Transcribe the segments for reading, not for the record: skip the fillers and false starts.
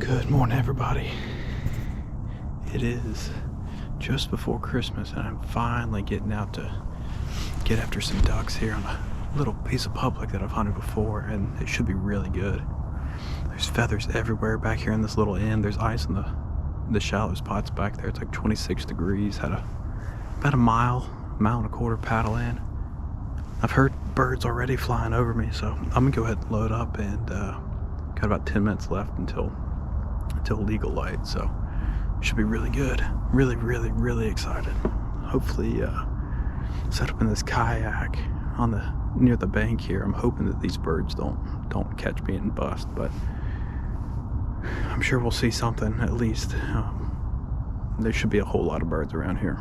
Good morning, everybody. It is just before Christmas, and I'm finally getting out to get after some ducks here on a little piece of public that I've hunted before, and it should be really good. There's feathers everywhere back here in this little end. There's ice in the shallow spots back there. It's like 26 degrees. Had about a mile and a quarter paddle in. I've heard birds already flying over me, so I'm gonna go ahead and load up, and got about 10 minutes left until legal light, so it should be really good. Really excited. Hopefully set up in this kayak near the bank here. I'm hoping that these birds don't catch me and bust, but I'm sure we'll see something at least. There should be a whole lot of birds around here.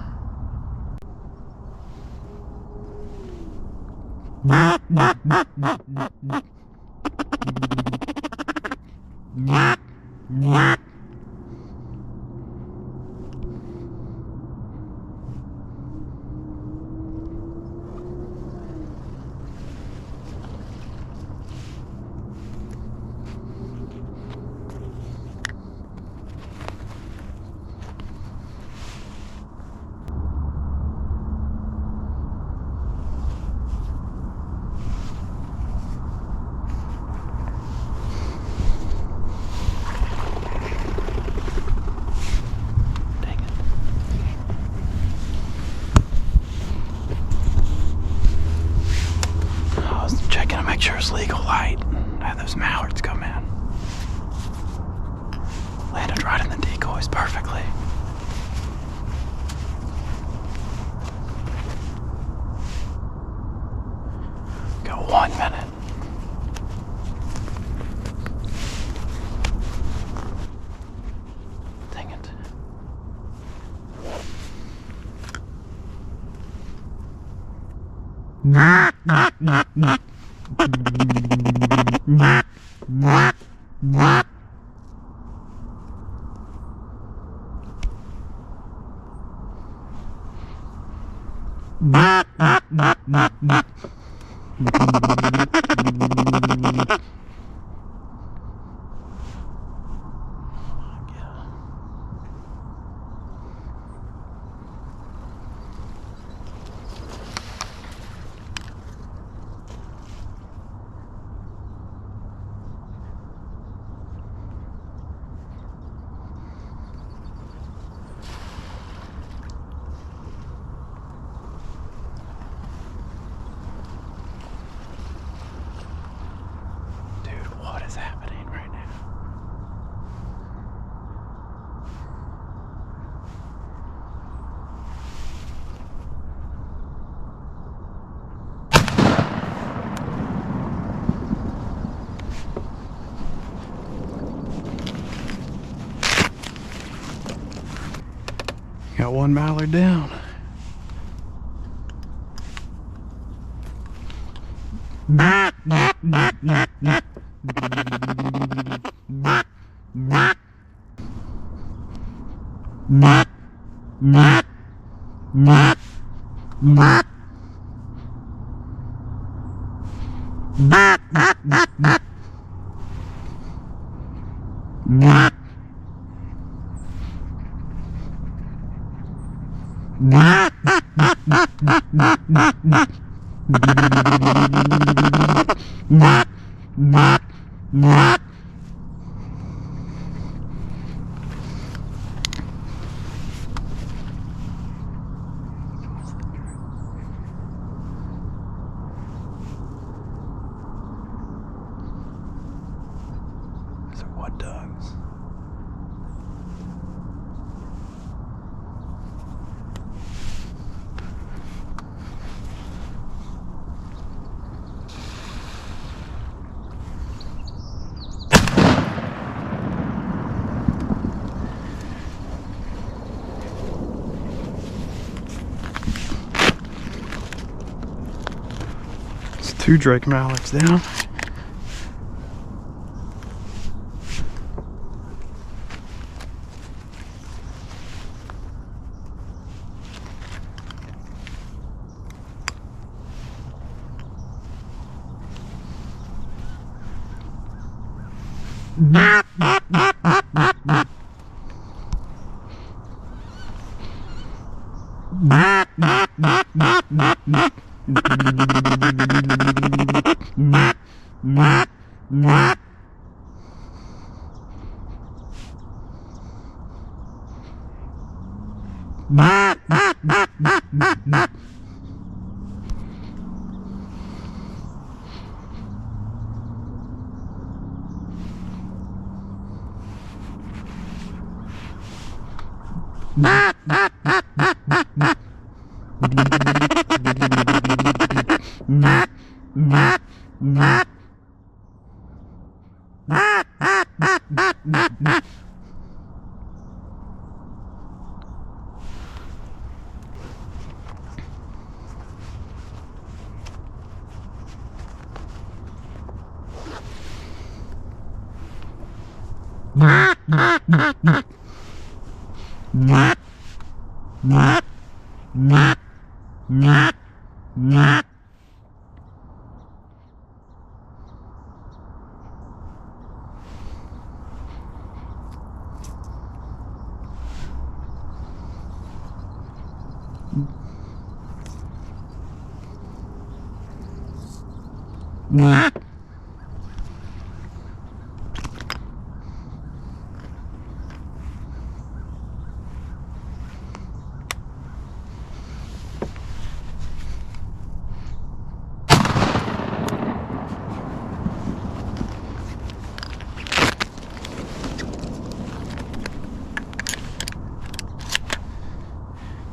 Make sure it's legal light. I had those mallards come in. Landed right in the decoys perfectly. Got 1 minute. Dang it. What is happening right now? Got one mallard down. These are what dogs? It's 2 Drake mallards down.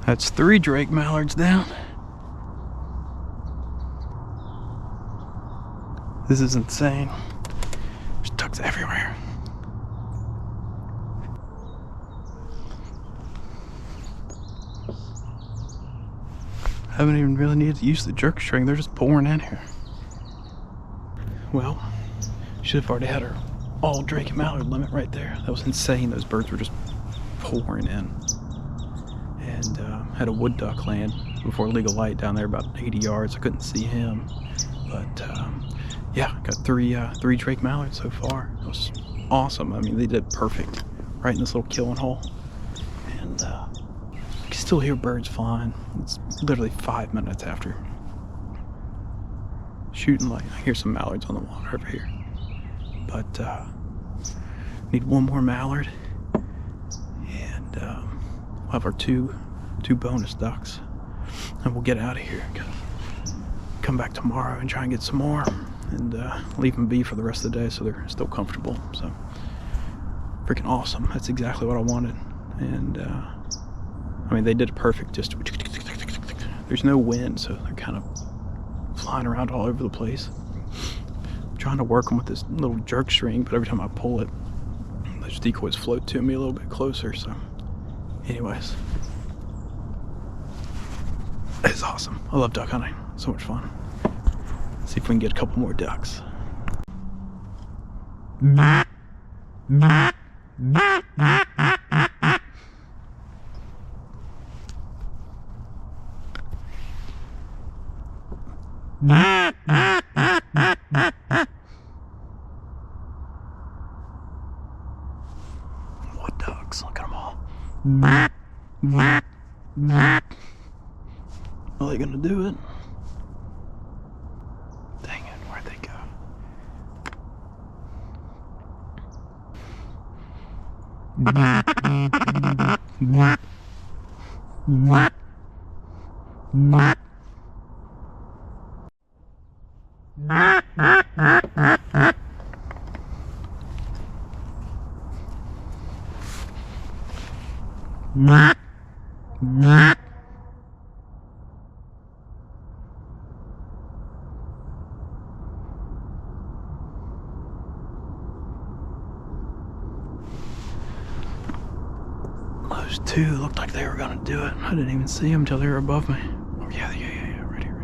That's 3 Drake mallards down. This is insane. There's ducks everywhere. I haven't even really needed to use the jerk string. They're just pouring in here. Well, should have already had our all Drake and mallard limit right there. That was insane. Those birds were just pouring in. And had a wood duck land before legal light down there about 80 yards. I couldn't see him, but yeah, got three Drake mallards so far. It was awesome. I mean, they did perfect right in this little killing hole, and I can still hear birds flying. It's literally 5 minutes after shooting light. I hear some mallards on the water over here, but need one more mallard, and we'll have our two bonus ducks, and we'll get out of here. Come back tomorrow and try and get some more, and leave them be for the rest of the day so they're still comfortable. So freaking awesome. That's exactly what I wanted. And I mean, they did it perfect. Just there's no wind, so they're kind of flying around all over the place. I'm trying to work them with this little jerk string, but every time I pull it, those decoys float to me a little bit closer. So anyways, it's awesome. I love duck hunting. So much fun. Let's see if we can get a couple more ducks. What ducks? Look at them all. Are they gonna do it? Dang it, where'd they go? Those two looked like they were gonna do it. I didn't even see them until they were above me. Oh yeah, right here, right here.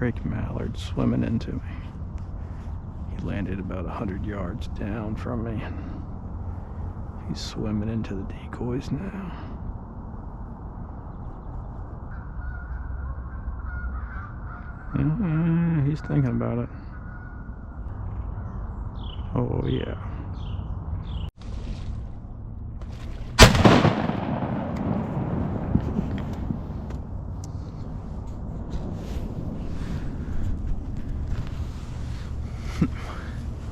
Drake mallard swimming into me. He landed about 100 yards down from me. He's swimming into the decoys now. He's thinking about it. Oh yeah.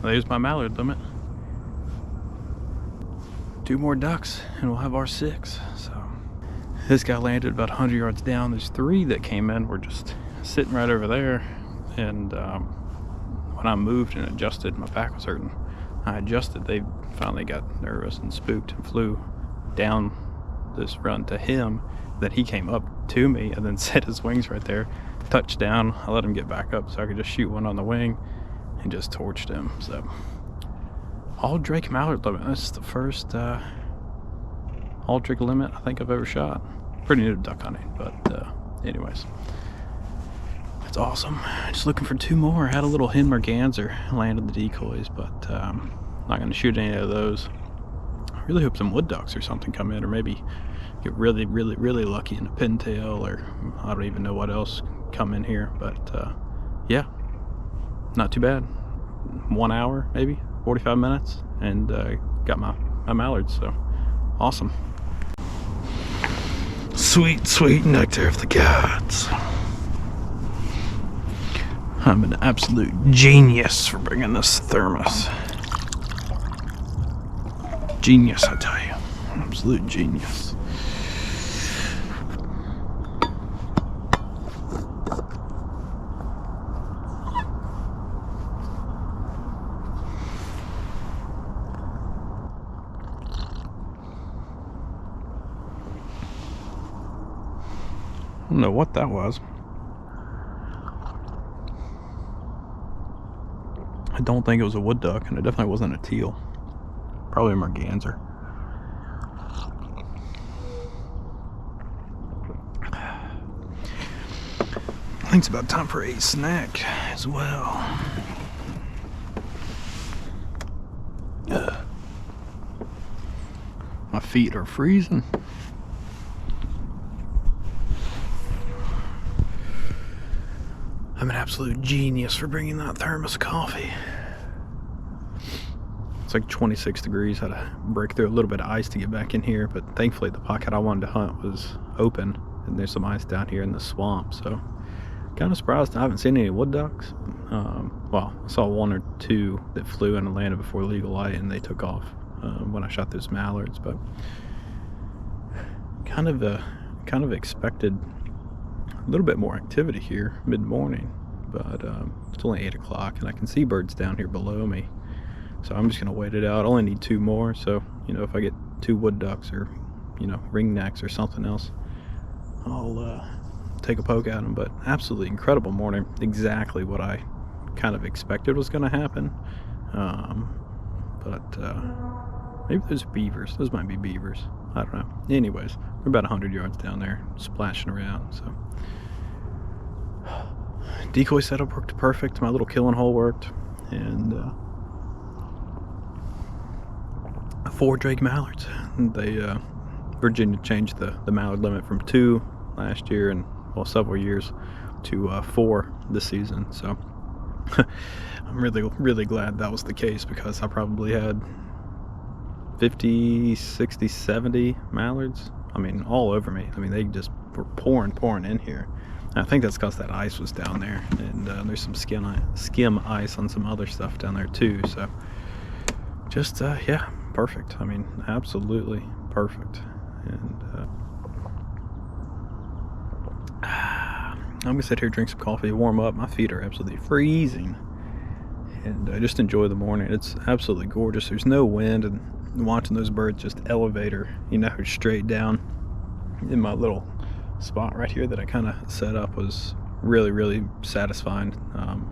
There's my mallard limit. 2 more ducks and we'll have our 6. So this guy landed about 100 yards down. There's 3 that came in. We're just sitting right over there. And when I moved and adjusted, my back was hurting. I adjusted, they finally got nervous and spooked and flew down this run to him. Then he came up to me and then set his wings right there. Touchdown. I let him get back up so I could just shoot one on the wing and just torched him. So all Drake mallard limit. That's the first all Drake limit I think I've ever shot. Pretty new to duck hunting, but anyways, that's awesome. Just looking for 2 more. I had a little hen merganser landed the decoys, but not gonna shoot any of those. I really hope some wood ducks or something come in, or maybe get really lucky in a pintail, or I don't even know what else come in here. But yeah, not too bad. 1 hour, maybe 45 minutes, and got my mallards. So awesome. Sweet nectar of the gods. I'm an absolute genius for bringing this thermos. Genius, I tell you. Absolute genius. I don't know what that was. I don't think it was a wood duck, and it definitely wasn't a teal. Probably a merganser. I think it's about time for a snack as well. My feet are freezing. I'm an absolute genius for bringing that thermos of coffee. It's like 26 degrees. Had to break through a little bit of ice to get back in here, but thankfully the pocket I wanted to hunt was open, and there's some ice down here in the swamp, so kind of surprised I haven't seen any wood ducks. Well, I saw 1 or 2 that flew in and landed before legal light, and they took off when I shot those mallards, but kind of expected a little bit more activity here mid-morning, but it's only 8 o'clock and I can see birds down here below me, so I'm just gonna wait it out. I only need 2 more, so if I get 2 wood ducks or ringnecks or something else, I'll take a poke at them. But absolutely incredible morning, exactly what I kind of expected was gonna happen. But maybe those beavers, those might be beavers, I don't know. Anyways, we're about 100 yards down there splashing around. So decoy setup worked perfect. My little killing hole worked, and 4 Drake mallards. They Virginia changed the mallard limit from 2 last year, and well, several years, to 4 this season. So I'm really glad that was the case, because I probably had 50, 60, 70 mallards. I mean, all over me. I mean, they just were pouring in here. And I think that's because that ice was down there, and there's some skim ice on some other stuff down there too. So just yeah, perfect. I mean, absolutely perfect. And I'm gonna sit here, drink some coffee, warm up. My feet are absolutely freezing, and I just enjoy the morning. It's absolutely gorgeous. There's no wind, and watching those birds just elevate or straight down in my little spot right here that I kind of set up was really satisfying. I'm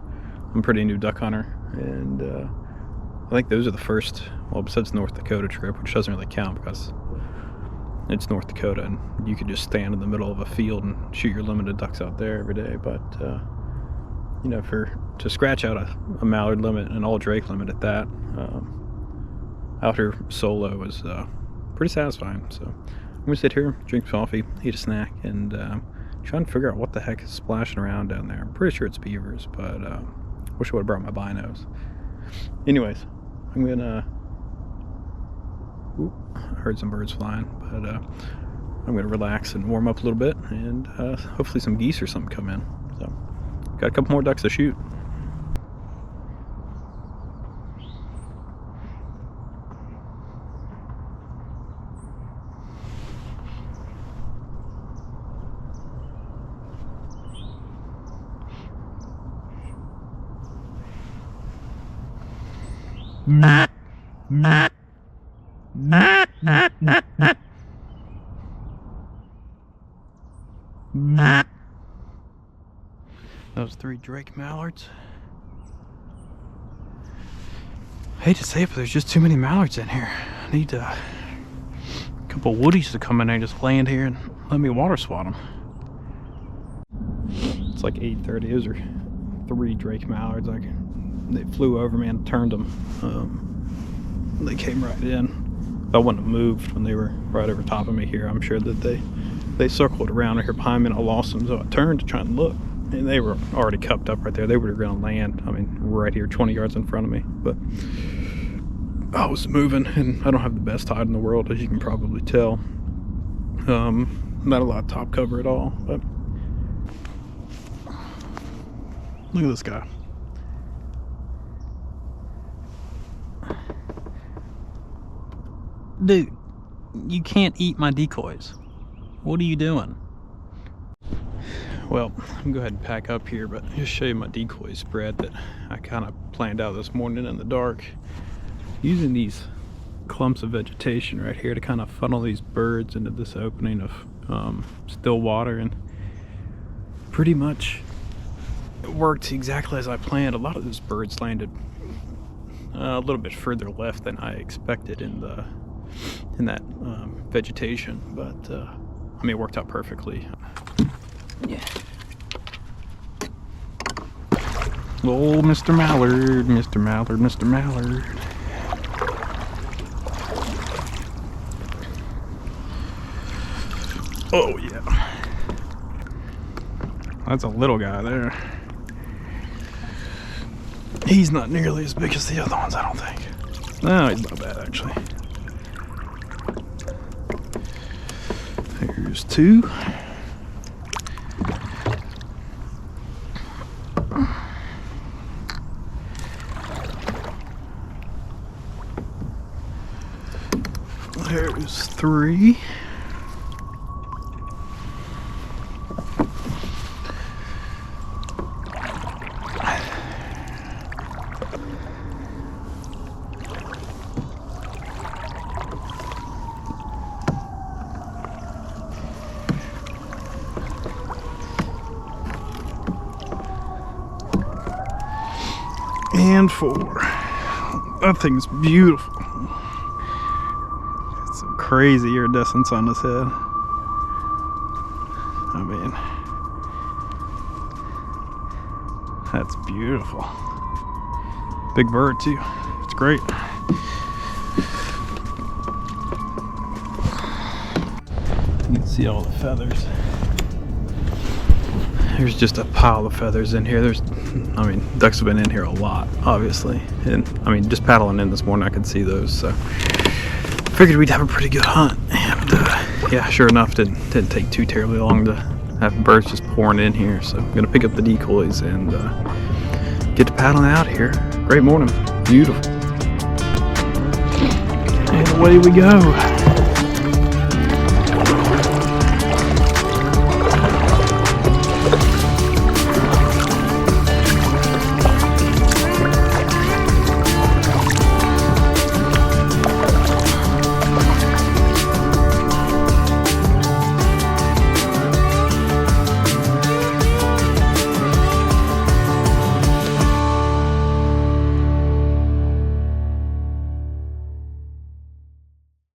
a pretty new duck hunter, and I think those are the first, well, besides North Dakota trip, which doesn't really count because it's North Dakota and you could just stand in the middle of a field and shoot your limited ducks out there every day. But you know, to scratch out a mallard limit, an all drake limit at that, out here solo was pretty satisfying. So I'm gonna sit here, drink coffee, eat a snack, and trying to figure out what the heck is splashing around down there. I'm pretty sure it's beavers, but wish I would have brought my binos. Anyways, I'm gonna. Ooh, I heard some birds flying, but I'm gonna relax and warm up a little bit, and hopefully some geese or something come in. So, got a couple more ducks to shoot. Nah, nah, nah, nah, nah, nah. Nah. Those 3 drake mallards. I hate to say it, but there's just too many mallards in here. I need a couple woodies to come in there and just land here and let me water swat them. It's like 8:30. Those are 3 drake mallards. They flew over me and turned them. They came right in. If I wouldn't have moved when they were right over top of me here, I'm sure that they circled around here behind me and I lost them. So I turned to try and look, and they were already cupped up right there. They were going to land, I mean, right here, 20 yards in front of me. But I was moving, and I don't have the best hide in the world, as you can probably tell. Not a lot of top cover at all. But look at this guy. Dude, you can't eat my decoys. What are you doing? Well, I'm gonna go ahead and pack up here, but just show you my decoy spread that I kind of planned out this morning in the dark. Using these clumps of vegetation right here to kind of funnel these birds into this opening of still water, and pretty much it worked exactly as I planned. A lot of those birds landed a little bit further left than I expected in that vegetation, but I mean, it worked out perfectly. Yeah. Oh, Mr. Mallard, Mr. Mallard, Mr. Mallard. Oh yeah. That's a little guy there. He's not nearly as big as the other ones, I don't think. No, he's not bad actually. Here's 2. There's 3. And 4. That thing's beautiful. It's some crazy iridescence on his head. I mean, that's beautiful. Big bird too. It's great. You can see all the feathers. There's just a pile of feathers in here. I mean, ducks have been in here a lot, obviously. And I mean, just paddling in this morning, I could see those. So figured we'd have a pretty good hunt. And yeah, sure enough, didn't take too terribly long to have birds just pouring in here. So I'm gonna pick up the decoys and get to paddling out here. Great morning, beautiful. And away we go.